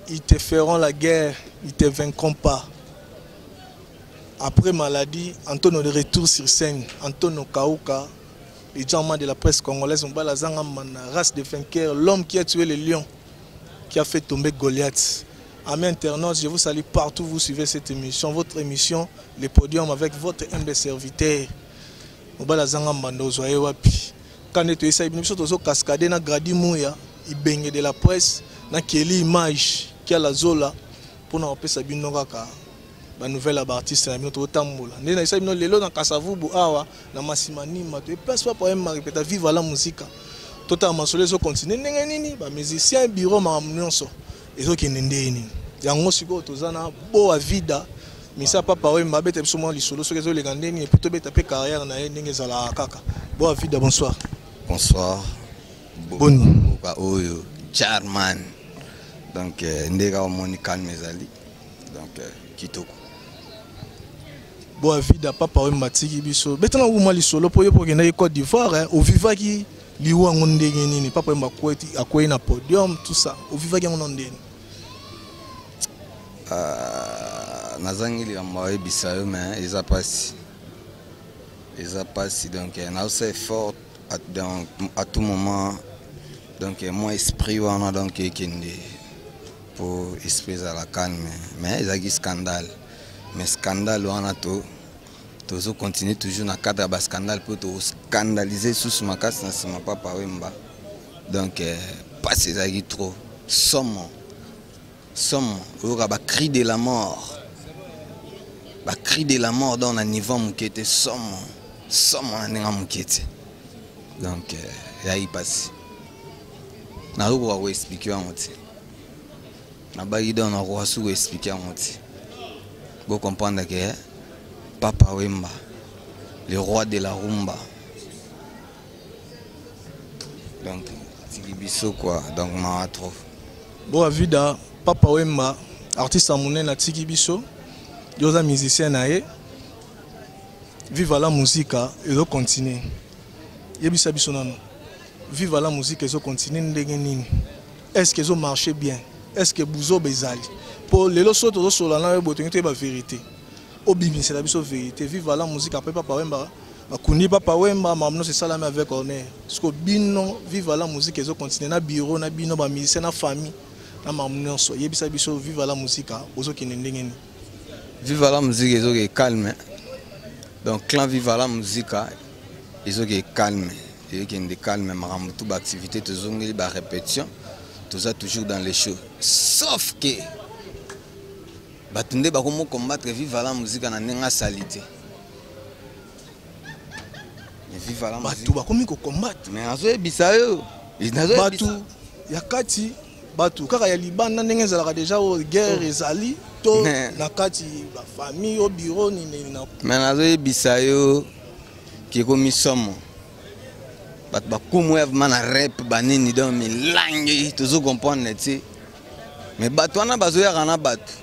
Ils te feront la guerre, ils ne te vaincront pas. Après maladie, Antonio de retour sur scène, Antonio Kauka, les gens de la presse congolaise, on va la race de vainqueurs, l'homme qui a tué le lion, qui a fait tomber Goliath. Amis internautes, je vous salue partout, vous suivez cette émission, votre émission, le podium avec votre humble serviteur. On va la zangamba zoye wapi. Quand tu essayes de cascader na gradi mouya, il baigne de la presse, na keli image qui a la zola pour nous appeler Sabine Nogaka. La nouvelle artiste na notre tambola. Né na essayé no lelo na Kasavubu awa na Masimani mato et place pas pour un répéter vive la musique. Tota masolé so continuer nini ba musicien bureau ma nyonso. Ezo kinende ni. Yango siko tozana bo a vida. Mais ça papa ouais m'a bête absolument li solo so kezo le gandeni et plutôt bête pe carrière na ndenge za la kaka. Bo a vida bonsoir. Bonsoir. Bonne. Oyo Charman. Donc ndega Monica Mezali. Donc kitoko. Bon vida papa ouais matiki biso. Betana ou mali solo pour que Côte d'Ivoire au vivaki liwa ngondenge nini papa makweti akwei na podium tout ça au vivaki ngondenge. Nazangi li ambaye bisayo mais ils a passé. Ils a passé donc on fait fort à tout moment. Donc mon esprit on a donc kende pour esprit à la canne mais il y a des scandales. Mais scandale on a tout toujours continuer toujours dans cadre de scandale pour tout scandaliser sous ma casse dans ma papa wemba. Donc pas ces agis trop somme il y aura un cri de la mort. Un cri de la mort dans un niveau qui était somme en était. Donc il y a eu passé. Na ruwa wa expliquer en moti. Na bagi don na ruwa su expliquer en moti. Vous comprendre que Papa Wemba, le roi de la rumba. Donc Tigibiso quoi, donc ma trop. Bon vida Papa Wemba, artiste amouné na Tigibiso, yoza musicien nae. Vive la musique et le continuer. Yebisa biso nano. Vive la musique et zo continue ndenge nini. Est-ce que zo marche bien? Est-ce que buzo bezali? Pour les lots autres sur la botinité ba vérité. Obimi c'est la biso vérité. Vive la musique après Papa Wemba. Akundi Papa Wemba mamno c'est ça la avec honneur. Parce que bino vive la musique et zo continue na bureau na bino ba musicien na famille na mamno so. Yebisa biso vive la musique ozo kine ndenge nini. Vive la musique et zo calme. Donc clan vive la musique ils ont calme. Et qui est calme, mais toute activité, toujours une répétition, tout ça toujours dans les shows. Sauf que, Batunde va combattre vive la musique en une salité. Vive la musique. Batu va combattre. Mais en fait, bisayo. Batu, yakati, batu. Car il y a Liban, n'engage la déjà aux guerres ezali, to nakati la famille au bureau ni na. Mais en fait, bisayo qui est comme somme. Bah comme on a rap banini dans mes langues toujours comprendre tu mais batouana bazoya kana batu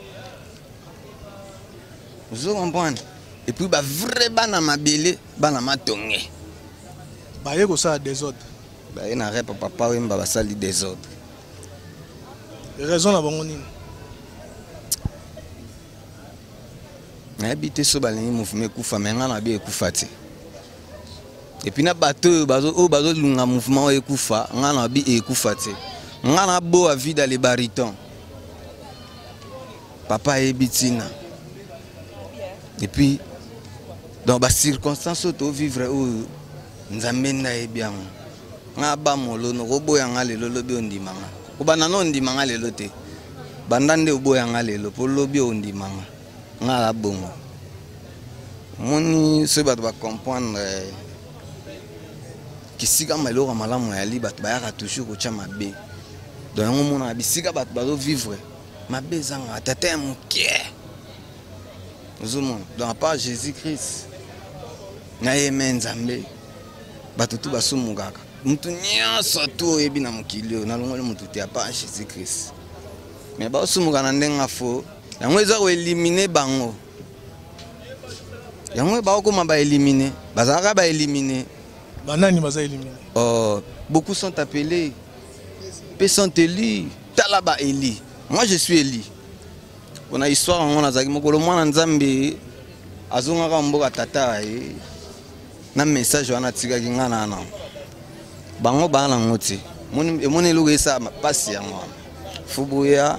vous comprendre et puis bah vrai bana mabele bana matonge bah yeko ça désordre bah ina rap papa wemba basali désordre raison na bango nini na habité so balingi mouvement kufa mais ngana bi ekufa te. Et puis na bateau bazo lunga mouvement ekufa ngana bi ekufa te ngana bo a vie dans les barytons papa ebitina et puis dans ba circonstances to vivre où nzambe na ebia nga ba molo no robo ya ngale lolo bi ondimanga ko banana ondimanga lelo te bandande obo ya ngale lelo polo bi ondimanga nga bongo moni se ba comprendre kisika malora malamu ya liba bayaka toujours ko cha mabe donc on mona bisika bat bazo vivre mabe zanga tata mukie ozomona donc pas Jésus-Christ na yemen nzambe batutu basumugaka mutu nyonso to ebi na mukilio na longole mutu te pas Jésus-Christ mais ba sumuka na ndenga fo yango eza ko éliminer bango yango ba ko maba éliminer bazaka ba éliminer. Banani baza éliminé. Beaucoup sont appelés, peu sont élus. Talaba Eli. Moi je suis Eli. On a histoire on a zaki mokolo mwana nzambe azonga mboka tata na message wana tika kingana na bango bana ngoti moni luga esa pasi yango fubuya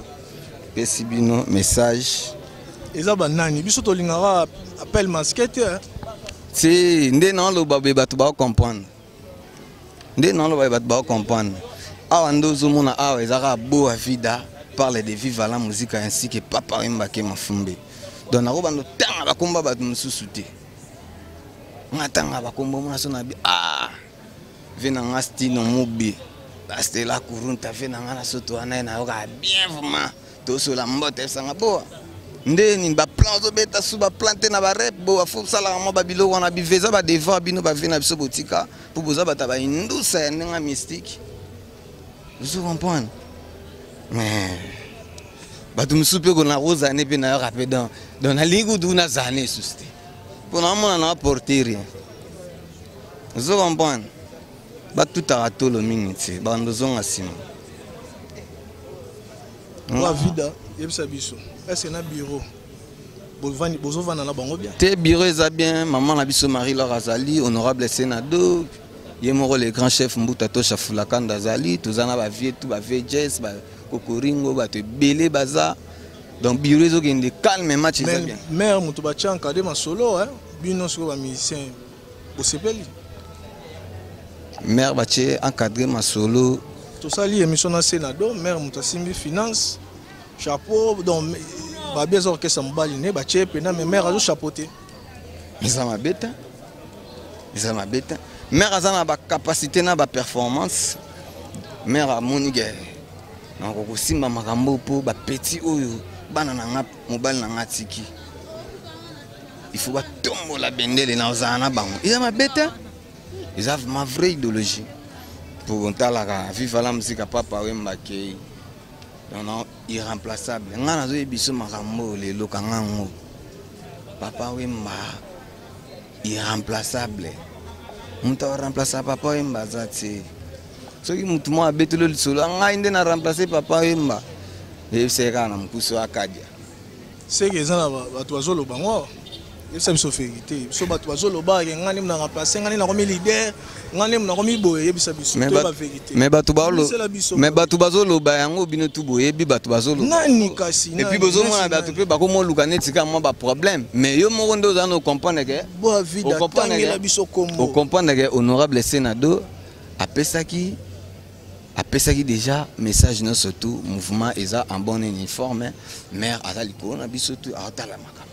pesibino message eza banani biso to lingara appel masquette si ndé non lo babe batu ba comprendre ndé non lo babe batu ba comprendre awa ndozo mona awa ezaka boa vida parle de vivre la musique ainsi que papa Wemba ke mafumbe donc na robando tanga bakomba batu mususu te ngatanga bakomba mona sona bi vena ngasti no mubi basta la kurunta vena ngana soto ana na yoka bien vraiment to so la mbote sanga boa ndeni ba plan zo beta su ba planter na ba rep boa fo sala mo ba bilo wana bi veza ba devant bino ba vena biso botika pour boza bata ba indusa ndenga mystique vous comprenez. Mais batu musupe ko na rosa ne pe na rapé dans la ligue du na zané susté pour na mona na porter rien vous comprenez batu tarato lo mingi ba ndozonga sima la vida yebisa biso est-ce na bureau bozo vana na bango bien te bureau eza bien maman na biso Marie Laure Azali honorable sénateur yemoro le grand chef Mbuta Tosha Fulakanda Azali tozana ba vie tout ba VJS ba kokoringo ba te belé baza donc bureau zo kende calme match eza bien mère mutu ba chanka de masolo bino so ba musicien bosepeli mère ba che encadrer masolo to sali émission na Sénado mère mutu simbi finance chapeau donc ba bien orchestre mbali ne ba che pena mais mère azo chapeauter eza mabeta mère azana ba capacité na ba performance mère amonige na ko simba makambo po ba petit oyo bana na ngap mobile na ngatiki il faut ba tombo la bendele na ozana bango eza mabeta eza ma vraie idéologie pour ontala vivre la musique papa Wemba ke non irremplaçable ngana zo biso makambo le lokangango papa Wemba irremplaçable mutu remplacer papa Wemba zati soki mutu mo abetelo lisolo ngai nde na remplacer papa Wemba c'est kana mpuso akadia c'est que ça batu bazolo bango yebisa biso vérité so batu bazolo ba ngani na remplacer ngani na komi leader ngani na komi boye yebisa biso to ba vérité mais batu bazolo ba yango bino tu boye bi batu bazolo nani kasi et puis bozo mona batu pe bakomo luka netika mo ba problème mais yo moko ndo za no comprendre que boa vida tangela biso kombo o comprendre que honorable sénateur apesaki déjà message non surtout mouvement eza en bon uniforme mère azali ko na biso tu atala makama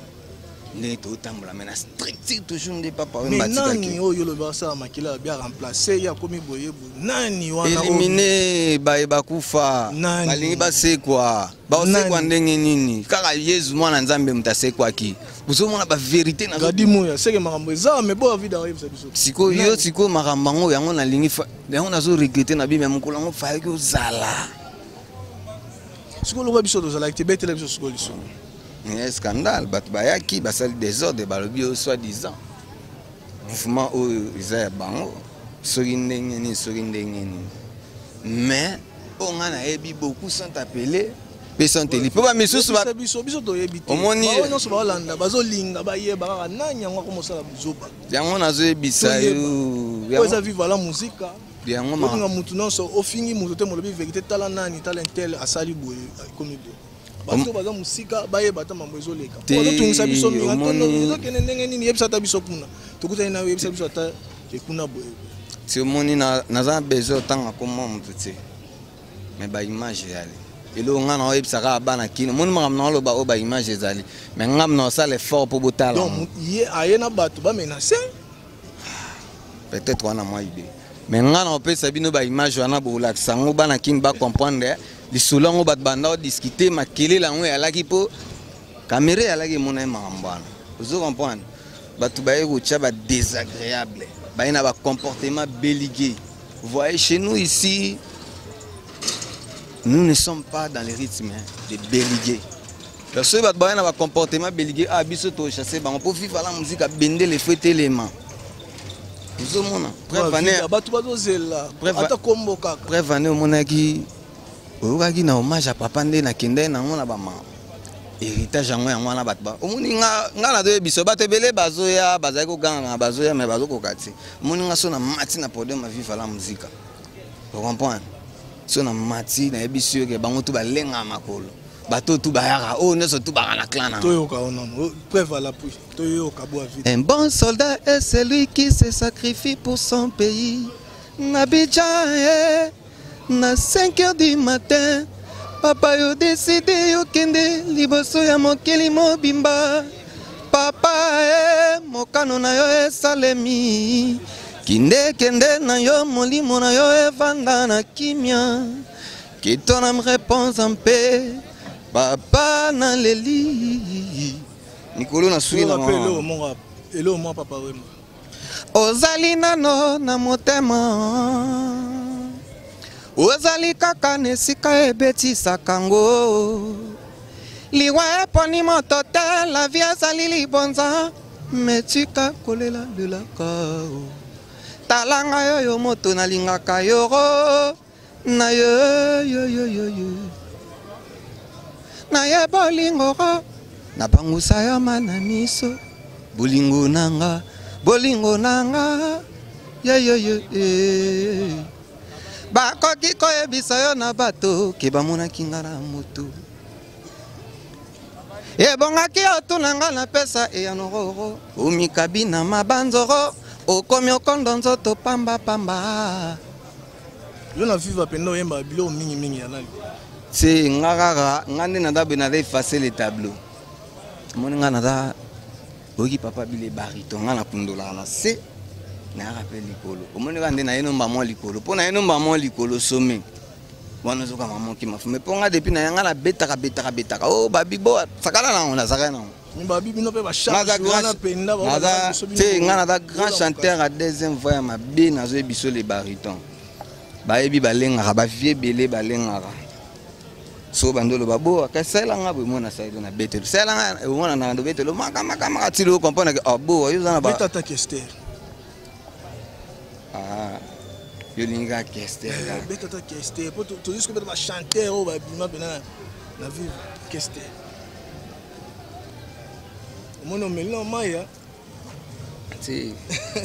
ne to tambola mena strict toujours ndi papa Wemba tika nani oyo lo basa makila bien remplacer ya komi boyebu nani wana éliminer ba kufa balingi basekwa baosekwa ndenge nini kaka Yesu mwana nzambe mutasekwa ki bozomona ba vérité na gadimoya seke makambo eza mais boa vida oyebisa biso siko yo siko makambo ngo yango na lingi yango nazo regretter na bi même mokolo ngo fa yo zala siko lo biso to zala activité la biso siko liso un scandale batu bayaki basali désordre balobi soi-disant mouvement oyo eza ya bango soki ndenge nini mais onga na yebi beaucoup sont appelés personne te li po ba misusu ba biso to yebi te omoni ono so ba landa bazolinga bayeba kaka nani yango ko mosala buzoba yango nazo yebisa yo eza vivre la musique yango ma mutu non so ofingi mutu te molobi vérité tala nani tala intel asali boye comme do bato baza musika bayeba ta mambo ezoleka bato tungisa biso minga tono kene ndenge nini yebisa ta biso kuna tokutani na yebisa biso ata ekuna boye si omoni naza besoin tanga koma mutu te mais ba image yale elo nga na yebisa ka bana kino moni makamna na loba o ba image ezali mais ngam na sala effort pour botala donc ye ayena bato ba menacer peut-être wana moi idée mais nga na opesa bino ba image wana bo lakisa ngo bana kino ba comprendre les solango bat banda discuter makele lango yalaki po caméra yalaki mona mambana vous comprenez batu baye ko tcha ba désagréable ba ina ba comportement belliqué vous voyez chez nous ici nous ne sommes pas dans les rythmes de belliqué parce que batu baye na ba comportement belliqué biso to chasser ba pour vivre la musique à bender les feux éléments vous comprenez batu bazozela ata kombo kaka prévenez monaki oyokaki na hommage à papa nde nakende nango na bama héritage yango yango wana bato ba omoni nga na doye biso bato ebele bazoya bazali koganga bazoya mais bazokoka te omoni nga so na mati na podium ma vive la musique vous comprenez so na mati na yebiso ke bango tu balenga makolo bato tu bayaka oh neso tu baka na clan na toyoka onono preuve à l'appui toyoka boa vite. Un bon soldat est celui qui se sacrifie pour son pays. N'Abidjan na 5 heures du matin papa yo décidé yo kende liboso ya mokili mobimba papa mokano na yo esalemi kinde kende na yo molimo na yo evanda na kimia que ton âme réponse en paix papa na leli Nikolo na sui na mama elo mo papa wema ozali nano na motema ozali kaka nesika ebetisaka ngo liwa eponi moto te la vie ezali libonza metika kolela lelaka talanga yo moto nalingaka yoro na yo na ye bolingo na bangusa yo mana miso bolingo nanga yo bakoki koyebisa yo na bato ke bamonaki nga na moto ebongaki otuna nga na pesa eyanoro omikabi na mabanzoro okomi okondo nzoto pamba yo na viva penda oyemba biloko mingi ya nani te nga kaka nga nde nada boye nada effacer le tableau omoni nga nada oki papa bile barito nga na pundolaka na se nayaka mpe likolo omoni kaka nde na ye nomba mwa likolo mpo na ye nomba mwa likolo some wana ozokanga moki mafu me mpo nga depuis na yanga na betaka o babibo sakala nango nazaka nango te nga naza grand chanteur à deuxième voix ya mabe nazoyebi biso le bariton bayebi balengaka bavie ebele balengaka so bandolo babo akasalanga boye mona saido na betelo salanga mona na ndo betelo maka tilo comprendre que abo yo zana ba betata kester yo linga kester betata kester po to disco ba chanteur o ba bima bena na vivre kester mono melon maya ti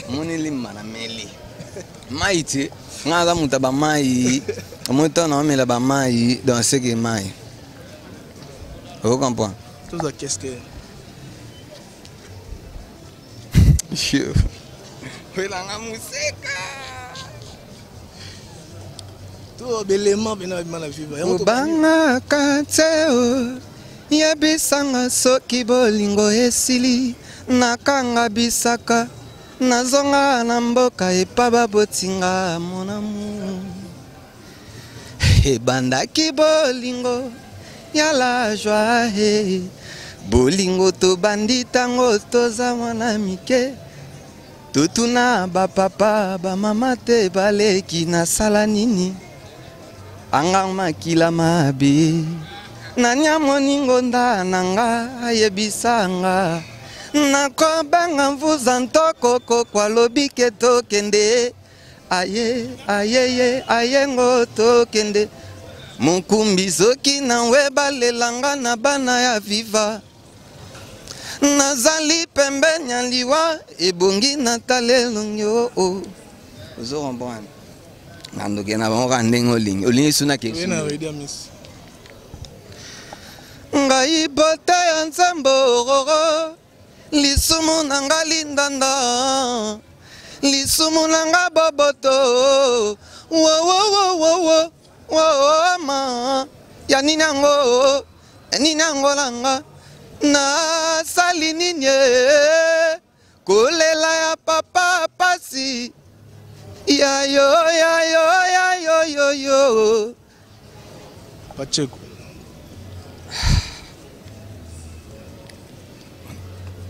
moni limma na meli mai ti nga za muta ba mai moto na mela ba mai dans ce que mai vous comprenez tout ça kester je pelanga musika to belema bena bimana vivre obanga kateo yebisanga soki bolingo esili nakanga bisaka nazonga na mboka epaba botinga monamu ebandaki bolingo yala joie bolingo tobandi ntango toza mwana mike totuna bapapa bamama te baleki nasala nini anga makila mabe nani amoningo nda nanga ayebisanga nakobenga mvuza ntokoko kwalobi ke tokende ayengo tokende mokumbi soki nawe balelanga na bana ya viva nazali pembeni ya liwa ebongi natalelongo ozokomprendre nandoke na bango ka ndenge olingi suna question ngai bote ya nzambe ororo lisumu nanga lindanda lisumu nanga boboto ma ya nini yango langa nasali nini kolela ya papa pasi yayo Pacheco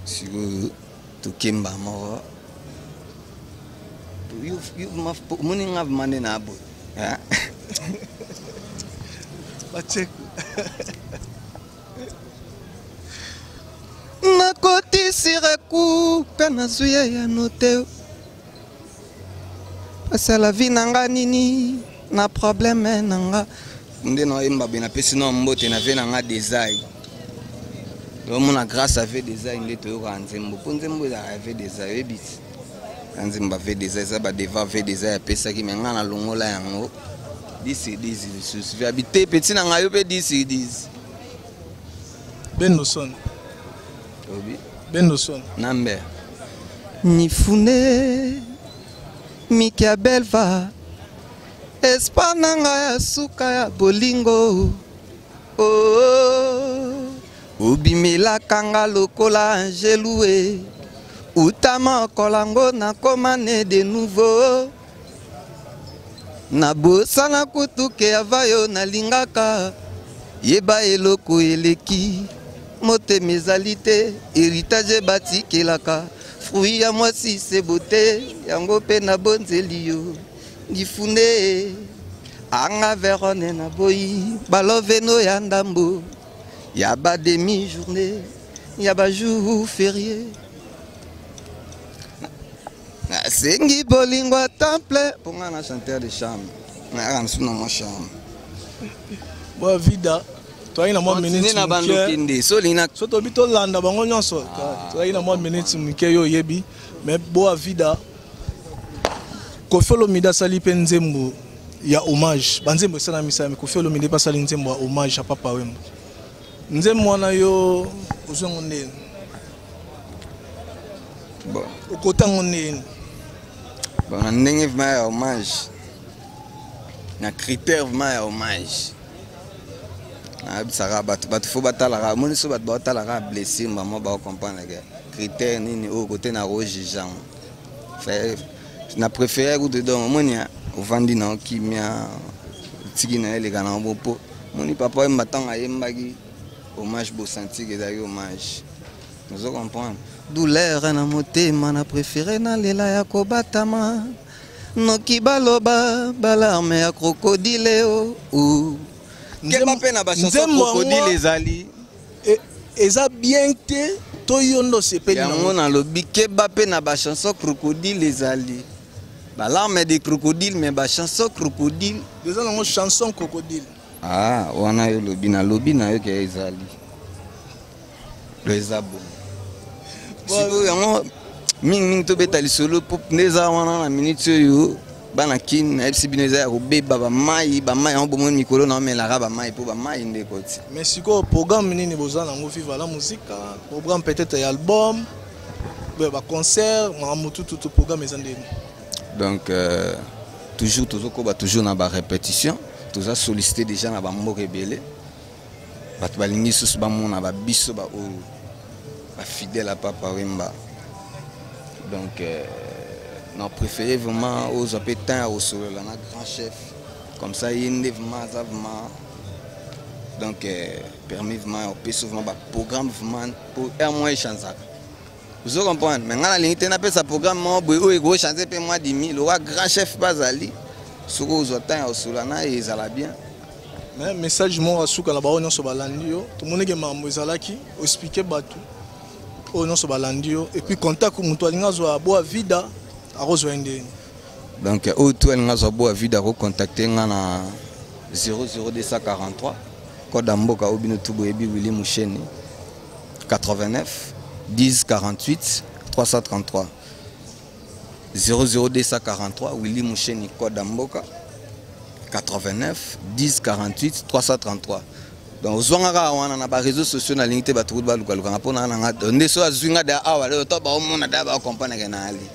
sigo tukimba mo you muni ngab mane na abo Pacheco nakoti sireku pe nazuya ya note parce la vie nanga nini na problème nanga nde na yemba bena pesi no mbote na ve na nga design mona grâce à ve design nde toyoka nzembo po nzembo ezalaka ve design ebiti nzembo ve design eza badeva ve design apesaki me nga na longola yango 10 lisusu ve habite peti na ngai yo mpe 10 Beno son obi Beno son nambe Nifune Mikia Belva Espananga ya suka ya bolingo Oh Ubimila kanga lokola angelue Utama kolango na komane de nouveau Nabosa na kutuke avayo na lingaka Yeba eloko eleki Mote mezalite héritage batikelaka Fruit ya mwasi se beauté yango pe na bonzeli yo Nifune anga verone na boyi baloveno ya ndambo ya ba demi journée ya ba jour férié Sengi bolingo temple pour un chanteur de chambre na ramsuna mo chambre Boa vida toi ina mo minute na bando kinde solina soto bito landa bango nyonso toi ina mo minute mike yo yebi mais boa vida Koffi Olomide sali pe nzembo ya hommage banzembo sana misami Koffi Olomide pa sali nzembo ya hommage a Papa Wemba nzembo wana yo uzongo ndeni bon okotango ndeni bon ndenge vraiment ya hommage na critère vraiment ya hommage abisaka bato fo batalaka moni so bato batalaka blessé mama ba comprendre que critère nini au côté na roji Jean fait na préféré ou dedans moni ovandi na kimia tiki na ele kana bopo moni Papa Wemba tanga yembaki hommage bo sentir que ça hommage nous comprendre douleur na motema na préféré na lela ya kobatama noki baloba balarme ya crocodile o Keba pe na ba chanson crocodile ezali eza bien te to yondo sepeli na yango na lobi keba pe na ba chanson crocodile ezali balarme de crocodile mais ba chanson crocodile déjà nango chanson crocodile wana yo lobi na yo ke ezali le zabo siko yango mingi to beta lisolo pop neza wana na minute yo bana kin na FC bineza ya kobeba ba mai yango bomoni mikolo na omelaka ba mai po ba mai nde koti mais siko programme nini boza nango vivre la musique programme peut-être ya album ba concert tout programme ezandeni donc toujours na ba répétition tous a sollicité déjà na ba mboka ebele bato balingi susu bamona ba biso ba oyo ba fidèle à Papa Wemba donc non préféré vraiment aux appétents au solo là na grand chef comme ça il est vraiment donc permis vraiment au plus souvent ba programme vraiment pour un mois chanza vous comprenez mais ngala limite na pesa programme mo boy o ego chanter pe moi 10 000 le grand chef bazali soko aux attend au solo na ezala bien mais message mo asuka la ba onyo balandi yo to moneke mambo ezalaki expliquer batu onyo so balandi yo et puis contact mutu alinga zo boa vida donc auto elle zo boa vida ko contacter nga na 00243 code mboka obino tubo ebi Willy Musheni 89 10 48 333 00243 Willy Musheni code mboka 89 10 48 333 donc zwangaka wana na ba réseaux sociaux na limité ba trouba luka luka pona na nga ndeso azwinga da awa le to ba omona da ba comprendre que na ali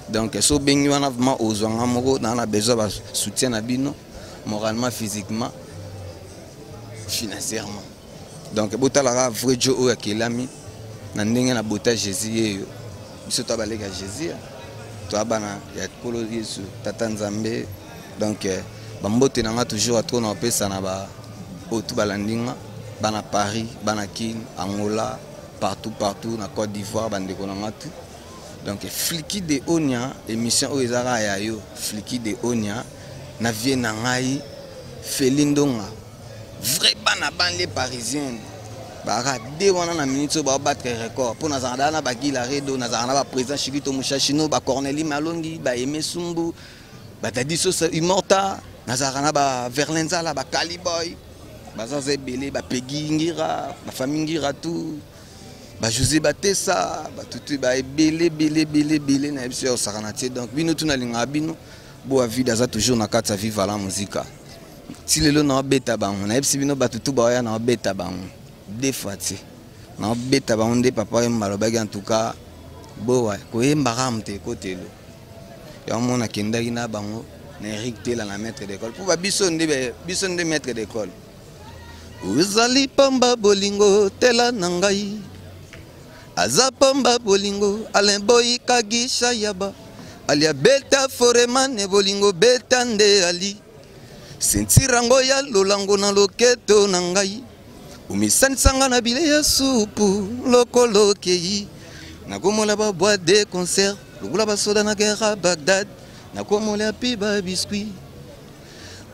donc so bengi wana vraiment ozwanga moko na besoin ba soutien na bino moralement physiquement financièrement donc botalaka vrai Dieu o akelami na ndenge na bota Jésus yeyo biso to baleka Jésus to abana ya kolo Yesu tata Nzambe donc bambote na nga toujours atro na pesa na ba otu balandinga bana Paris bana Kin Angola partout na Côte d'Ivoire bandeko na nga tout donc Fliki de Onia émission o ezara ya yo Fliki de Onia na vie na ngai Felindonga vrai bana banlieue parisienne bara de wana na minute ba battre record pour na zanda na bagila redo na zanda ba président Chikito Mushashino ba Cornelie Malongi ba Aimé Sumbu ba Tadiso Immorta na zanda ba Verlenza la ba Caliboy bazaza ebele bapegi ngira bafamille ngira tout José Batessa batutu ba ebele na biso osakana tie donc bino tuna linga bino bo avida za toujours na kati ya vivre la musique ti lelo na beta bango na biso bino batutu ba ya na beta bango deux fois ti na beta bango nde papa ye malobaki en tout cas bo wa ko yemba ramte kotelo ya mona kendaki na bango na Eric Tela na maître d'école pour ba biso nde maître d'école uzali pamba bolingo tela nangai aza pamba bolingo Alain Boy kagisha yaba alia beta foremane bolingo beta nde ali sentirango ya lolango na loketo nangai umisanisanga na bile ya supu lokolo kei nakomola ba boîte de concert lokula ba soda na guerre Bagdad nakomola piba biscuit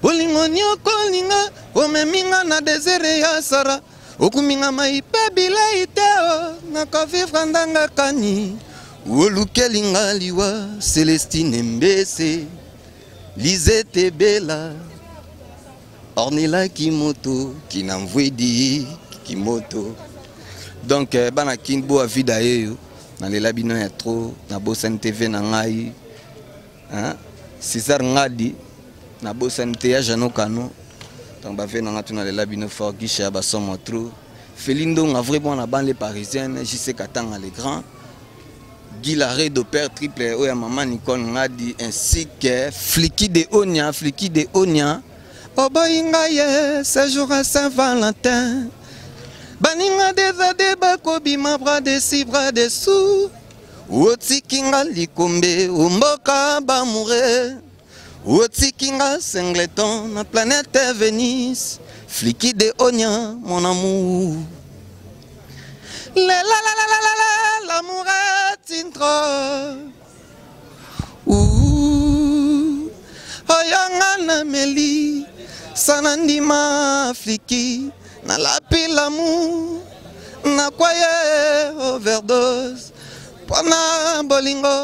bolingo nyokolinga omeminga na désert ya Sara okuminga maipe bilai teo nakavivre ndanga kani olukelinga liwa Célestine Mbese Lisette Bella Ornella Kimoto Kinamvwedi Kimoto donc bana kinbo a vida yeyo na lela bino ya trop na Bosan TV na ngai hein César Ngadi na Bosan TV ya Jano Kano donc ba fait na tuna lela bino fort gisha ba somo trop Felindo nga vraiment na banlieue parisienne JC Katanga les grands Guy Larré de père triple oya maman Nicole Ngadi ainsi que Fliki de Onia Oboyinga ye ce jour à Saint-Valentin baninga des bakobi ma bras dessous otikinga likombe umboka bamoure otikinga singleton na planète Venise Fliki de Onia mon amour l'amour est intro oyanga na meli sanandima Fliki na lapi l'amour na kwaye overdose pona bolingo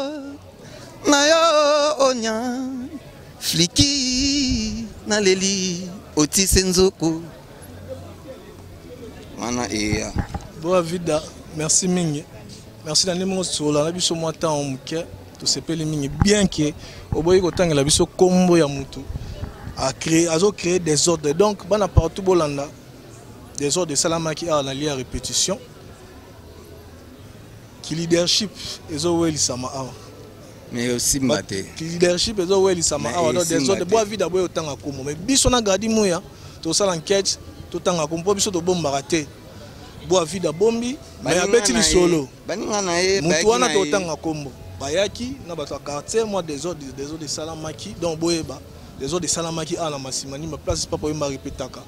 na yo Onia Fliki na leli oti senzoko mana eya boa vida merci mingi merci na ndemo sola na biso mwa temps muke to sepeli mingi bien que oboyi kotangela biso kombo ya mutu a créer des ordres donc bana partout bolanda des ordres de salamaki a na lia répétition qui leadership ezo weli sama awa mais aussi maté leadership ezo weli sama awa donc des ordres boa vida boyo tanga kombo mais biso na gadi moya to sala enquête to tanga kombo biso to bomba raté boa vida bombi mais abeti li solo baninga na ye mutu wana to tanga kombo bayaki na bato quartier moi des ordres de salamaki donc boyeba des ordres de salamaki a na masimani ma place pas pour me répéter ka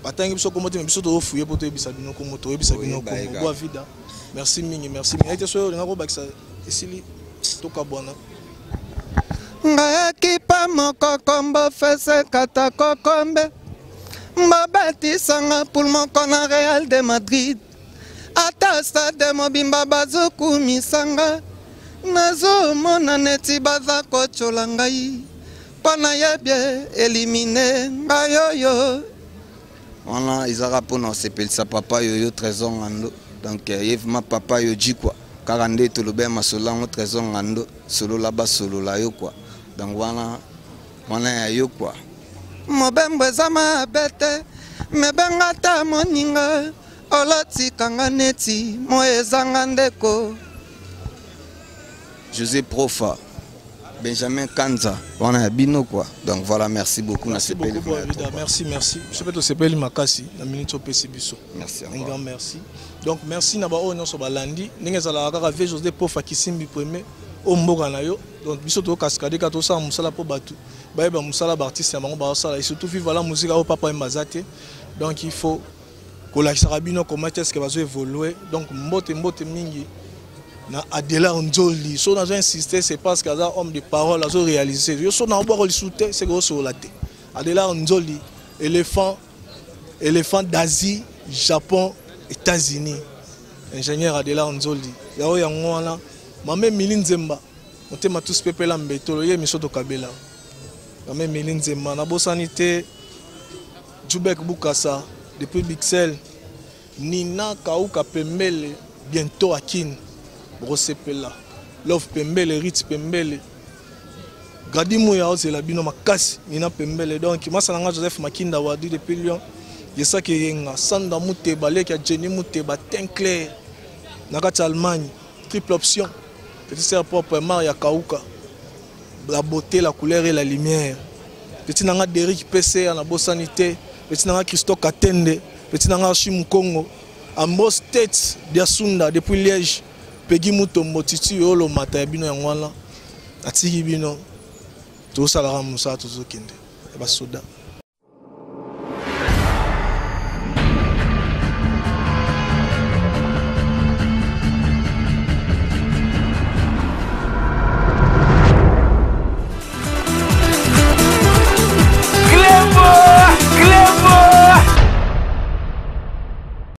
batangi biso kombo te biso to fouiller pour to ebisa bino kombo to ebisa bino kombo boa vida merci mingi ete so ngako bakisa esili to kabona ngayaki pa moko kombo fese kata kokombe mbabatisanga pour moko na Real de Madrid ata stade mobimba bazokumisanga nazomona neti baza kochola ngai mpona yebie elimine ngayoyo wana ezaka mpona osepelisa papa yoyo trésor ngando donc yevima papa yo ji quoi kaka nde tolobe masolango trésor ngando solola basolola yo quoi donc wana ya yo quoi mobembo eza mabe te mebenga ta moninga olotikanga neti mo ezanga ndeko José Profa Benjamin Kanza wana ya bino quoi donc voilà merci beaucoup merci beaucoup merci je peux te sepeli makasi na minute opesi biso merci un grand merci donc merci na ba onyo so balandi ndenge zala kaka ve José Profa kisimbi premier o mboka na yo donc biso to cascade ka to sa musala po batu ba musala ba artiste ya bango ba sala et surtout vivre la musique au papa mbazate donc il faut ko la sarabino comment est-ce que va évoluer donc mbote mingi na Adela Nzoli so na insister c'est parce que ça homme de parole a réalisé yo so na boire le soutien c'est gros sur la tête Adela Nzoli éléphant d'Asie Japon États-Unis ingénieur Adela Nzoli yao yango wana mame milinzemba motema tous pepela mbetolo ye miso to kabela mame milinzemba na bosanité Djoubek Boukassa, depuis Bixel, Nina Kauka Pembele, bientôt à Kin, Brossepela, Love Pembele, Ritz Pembele, Gadi Mouya, c'est la bino Makasi, Nina Pembele. Donc, moi, c'est Joseph Makinda Wadi depuis Lyon. Il y a ça qui est Sanda Mouteba, qui a Jenny Mouteba, Tenclair, Nakati Allemagne, triple option. Petit c'est propre Maria Kauka, la beauté, la couleur et la lumière. Petit nanga Derrick PC à la Bossanité, petit nanga Christophe Katende, petit nanga Chim Congo, Ambos Tête d'Asunda depuis Liège, Peggy Mutombo, Titi Olo Mata Bino Yangwala, Atiki Bino, tout ça la Ramoussa, tout ça Kende, et Basoda.